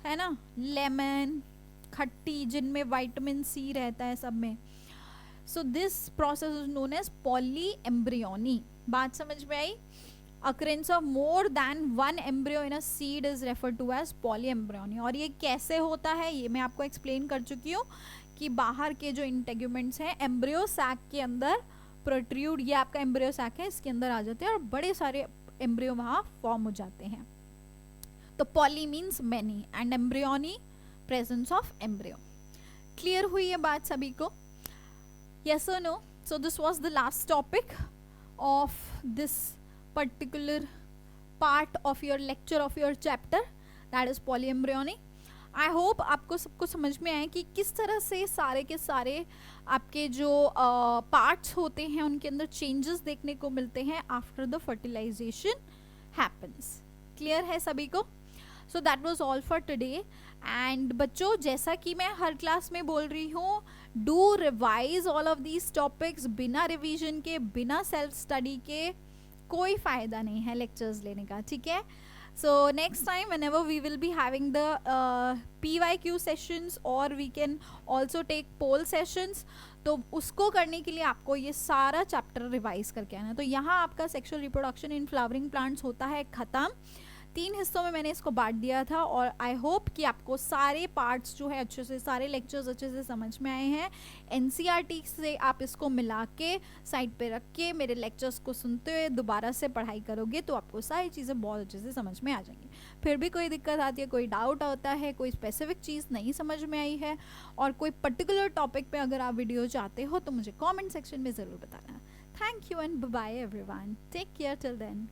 है ना, लेमन, खट्टी, जिनमें विटामिन सी रहता है सब में। So this process is known as polyembryony. बात समझ में आई? occurrence of more than one embryo in a seed is referred to as polyembryony। और ये कैसे होता है ये मैं आपको एक्सप्लेन कर चुकी हूँ कि बाहर के जो इंटेग्यूमेंट्स हैं एम्ब्रियो सैक के अंदर प्रोट्रूड, ये आपका एम्ब्रियो सैक है, इसके अंदर आ जाते हैं और बड़े सारे एम्ब्रियो वहाँ फॉर्म हो जाते हैं। तो poly means many and embryony presence of embryo. Clear हुई ये बात सभी को? यस और no? So this was the last topic of this particular part of your lecture of your chapter, that is polyembryony। I hope आपको सबको समझ में आए कि किस तरह से सारे के सारे आपके जो पार्ट्स होते हैं उनके अंदर चेंजेस देखने को मिलते हैं after the fertilization happens. Clear है सभी को? So that was all for today. And बच्चों, जैसा कि मैं हर क्लास में बोल रही हूँ, do revise all of these topics. बिना रिविजन के, बिना सेल्फ स्टडी के कोई फायदा नहीं है लेक्चर्स लेने का, ठीक है। So next time whenever we will be having the PYQ sessions or we can also take poll sessions, तो उसको करने के लिए आपको ये सारा चैप्टर रिवाइज करके आना है। तो यहाँ आपका sexual reproduction in flowering plants होता है ख़त्म। 3 हिस्सों में मैंने इसको बांट दिया था और आई होप कि आपको सारे पार्ट्स जो है अच्छे से, सारे लेक्चर्स अच्छे से समझ में आए हैं। एनसीईआरटी से आप इसको मिला के साइड पे रख के मेरे लेक्चर्स को सुनते हुए दोबारा से पढ़ाई करोगे तो आपको सारी चीज़ें बहुत अच्छे से समझ में आ जाएंगी। फिर भी कोई दिक्कत आती है, कोई डाउट होता है, कोई स्पेसिफिक चीज़ नहीं समझ में आई है और कोई पर्टिकुलर टॉपिक पे अगर आप वीडियो चाहते हो तो मुझे कमेंट सेक्शन में ज़रूर बताना। Thank you and bye everyone, take care till then.